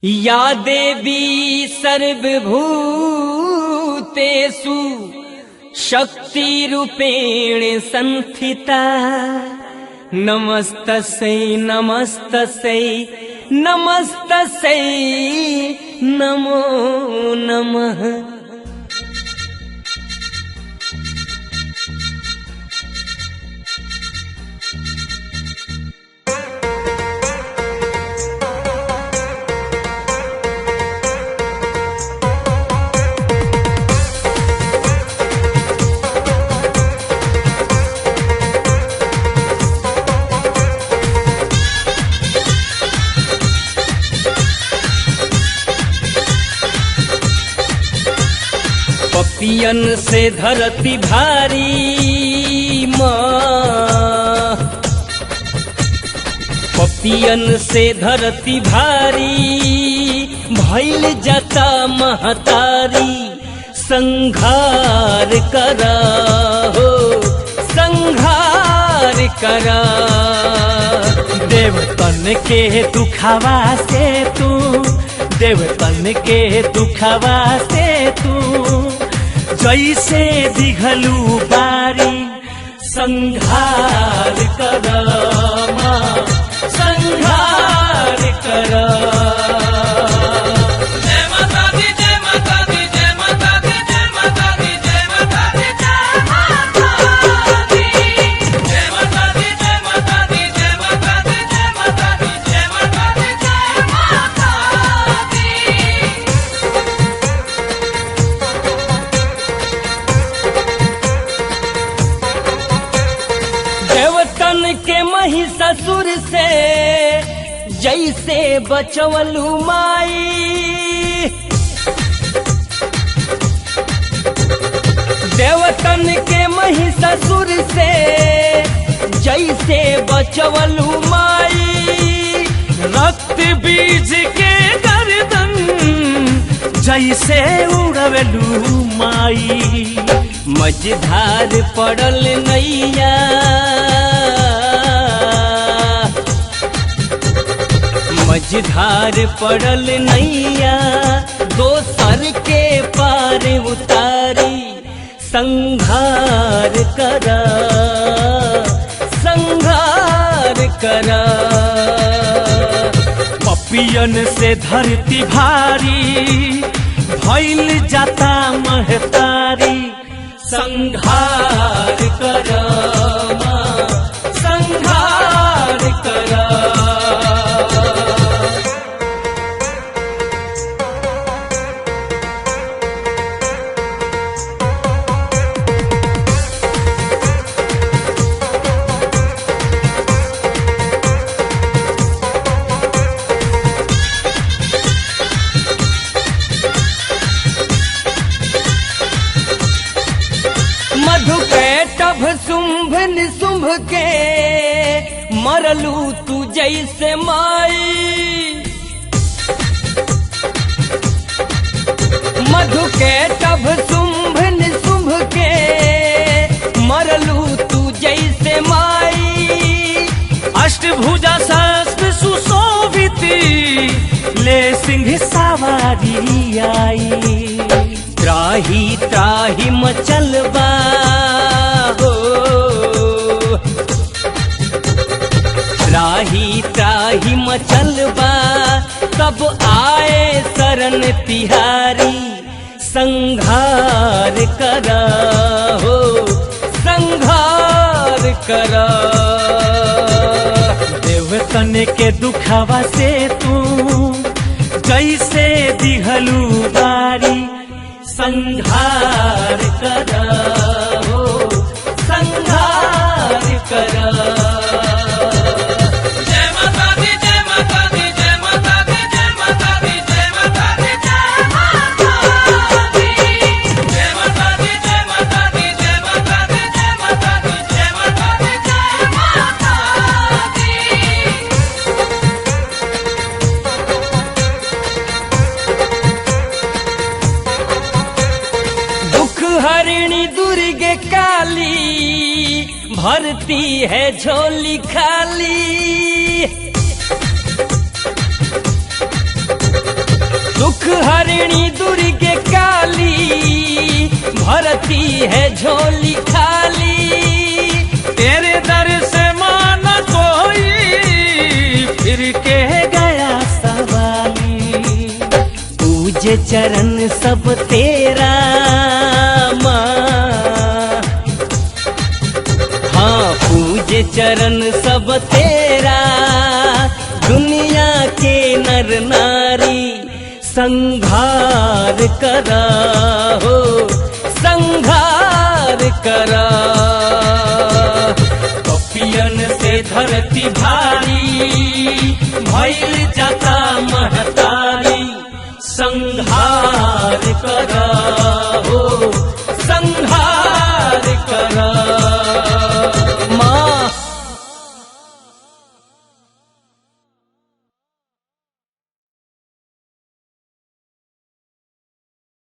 या देवी सर्वभूतेषु शक्तिरूपेण संस्थिता नमस्तस्यै नमस्तस्यै नमस्तस्यै नमो नमः। पपियन से धरती भारी माँ, पपियन से धरती भारी भइल जाता महतारी। संघार करा हो संघार करा, देवतन के दुखावा से तू, देवतन के दुखावा से तू जैसे दिघलू बारी। संघार कर माँ संघार कर। जय माता दी जय माता दी जय माता दी जय माता दी जय माता दी जय माता दी जय माता दी जय माता दी जय माता दी जय माता दी जय माता दी जय माता दी। देवतन के महिषासुर से जैसे बचवलू माई। देवतन के महिषासुर से जैसे बचवलू माई। रक्त बीज के गर्दन जैसे उड़वेलू माई। मझधार पड़ल नैया, मझधार पड़ल नैया दोसर के पार उतारी। संघार करा संघार करा। पपियन से धरती भारी भइल जाता महतारी। संघार करा माँ संघार करा। मधु के टभ शुंभ निशुंभ के मरलू तू जैसे माई। मधु के टभ शुंभ निशुंभ के मरलू तू जैसे माई। अष्टभुजा शस्त्र सुशोभित ले सिंह सवारी आई। त्राही त्राही मचलबा हो, त्राही त्राही मचलबा तब आए शरण तिहारी। संघार करा हो संघार करा। देवतन के दुखावा से तू जैसे दिघलू बारी। संघार करा हो संघार करा। जय माता दी जय माता दी जय माता दी जय माता दी जय माता दी जय माता दी जय माता दी जय माता दी जय माता दी जय माता दी जय माता दी जय माता दी। दुख हरिणी दुर्गे काली भरती है झोली खाली। दुख हरिणी दुर्गे काली भरती है झोली खाली। तेरे दर से माना कोई फिर के गया सवाली। पूजे चरण सब तेरा माँ, हाँ पूजे चरण सब तेरा। दुनिया के नर नारी संघार करा हो, संघार करा। पपियन से धरती भारी भइल जाता महतारी। संहार करा